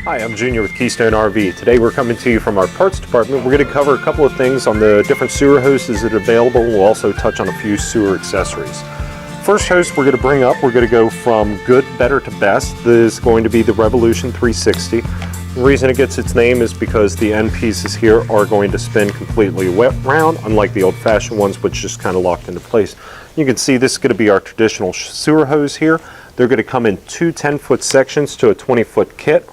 Hi, I'm Junior with Keystone RV. Today we're coming to you from our parts department. We're going to cover a couple of things on the different sewer hoses that are available. We'll also touch on a few sewer accessories. First hose we're going to bring up, we're going to go from good, better to best. This is going to be the Revolution 360. The reason it gets its name is because the end pieces here are going to spin completely round, unlike the old-fashioned ones which just kind of locked into place. You can see this is going to be our traditional sewer hose here. They're going to come in two 10-foot sections to a 20-foot kit.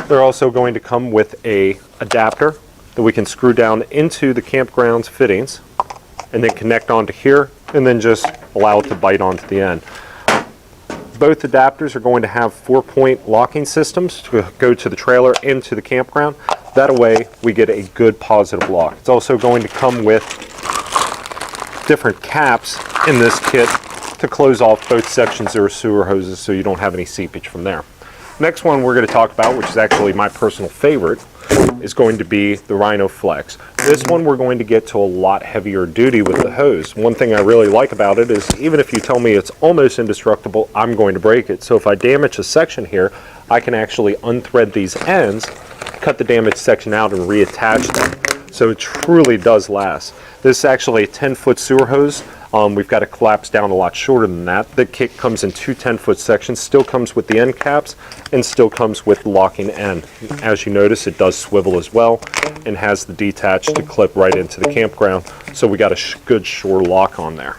They're also going to come with an adapter that we can screw down into the campground's fittings and then connect onto here and then just allow it to bite onto the end. Both adapters are going to have 4-point locking systems to go to the trailer and to the campground. That way we get a good positive lock. It's also going to come with different caps in this kit to close off both sections of our sewer hoses so you don't have any seepage from there. Next one we're going to talk about, which is actually my personal favorite, is going to be the Rhino Flex. This one we're going to get to a lot heavier duty with the hose. One thing I really like about it is even if you tell me it's almost indestructible, I'm going to break it. So if I damage a section here, I can actually unthread these ends, cut the damaged section out and reattach them. So it truly does last. This is actually a 10-foot sewer hose. We've got it collapsed down a lot shorter than that. The kit comes in two 10-foot sections, still comes with the end caps, and still comes with the locking end. As you notice, it does swivel as well, and has the detached to clip right into the campground, so we got a good sure lock on there.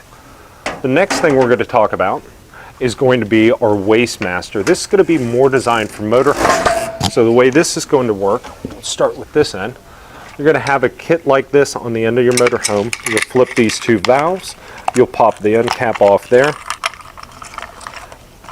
The next thing we're going to talk about is going to be our Waste Master. This is going to be more designed for motorhomes. So the way this is going to work, we'll start with this end. You're going to have a kit like this on the end of your motorhome. You'll flip these two valves. You'll pop the end cap off there,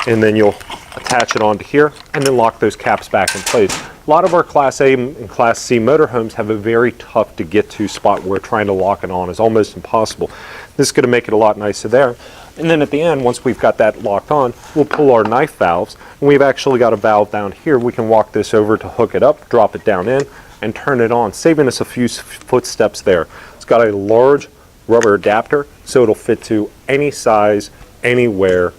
and then you'll attach it onto here and then lock those caps back in place. A lot of our Class A and Class C motorhomes have a very tough to get to spot where trying to lock it on is almost impossible. This is going to make it a lot nicer there. And then at the end, once we've got that locked on, we'll pull our knife valves, and we've actually got a valve down here. We can walk this over to hook it up, drop it down in, and turn it on, saving us a few footsteps there. It's got a large rubber adapter, so it'll fit to any size, anywhere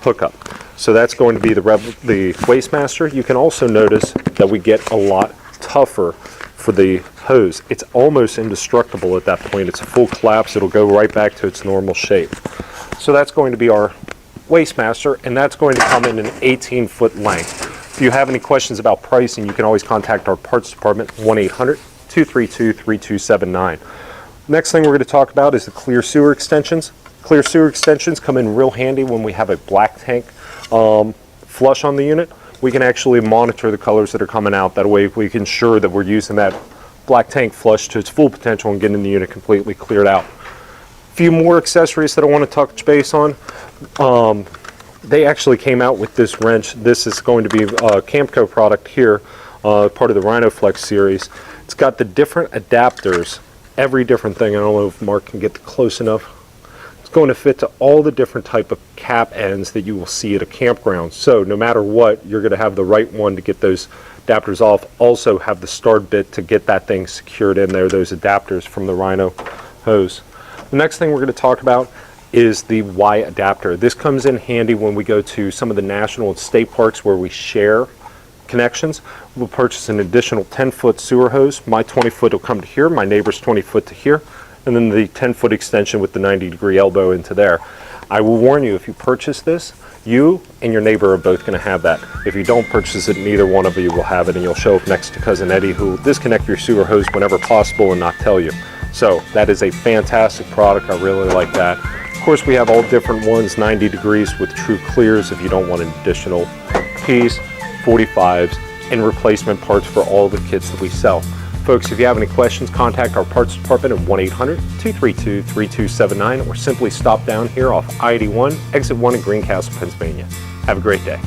hookup. So that's going to be the Waste Master. You can also notice that we get a lot tougher for the hose. It's almost indestructible at that point. It's a full collapse. It'll go right back to its normal shape. So that's going to be our Waste Master, and that's going to come in an 18-foot length. If you have any questions about pricing, you can always contact our parts department, 1-800-232-3279. Next thing we're going to talk about is the clear sewer extensions. Clear sewer extensions come in real handy when we have a black tank flush on the unit. We can actually monitor the colors that are coming out. That way we can ensure that we're using that black tank flush to its full potential and getting the unit completely cleared out. A few more accessories that I want to touch base on. They actually came out with this wrench. This is going to be a Camco product here, part of the Rhino Flex series. It's got the different adapters, every different thing. I don't know if Mark can get close enough. It's going to fit to all the different type of cap ends that you will see at a campground. So no matter what, you're going to have the right one to get those adapters off. Also have the start bit to get that thing secured in there, those adapters from the Rhino hose. The next thing we're going to talk about is the Y adapter. This comes in handy when we go to some of the national and state parks where we share connections. We'll purchase an additional 10-foot sewer hose. My 20-foot will come to here, my neighbor's 20-foot to here, and then the 10-foot extension with the 90-degree elbow into there. I will warn you, if you purchase this, you and your neighbor are both going to have that. If you don't purchase it, neither one of you will have it, and you'll show up next to Cousin Eddie, who will disconnect your sewer hose whenever possible and not tell you. So that is a fantastic product. I really like that. Of course, we have all different ones, 90 degrees with true clears if you don't want an additional piece, 45s, and replacement parts for all the kits that we sell. Folks, if you have any questions, contact our parts department at 1-800-232-3279 or simply stop down here off I-81, exit 1 in Greencastle, Pennsylvania. Have a great day.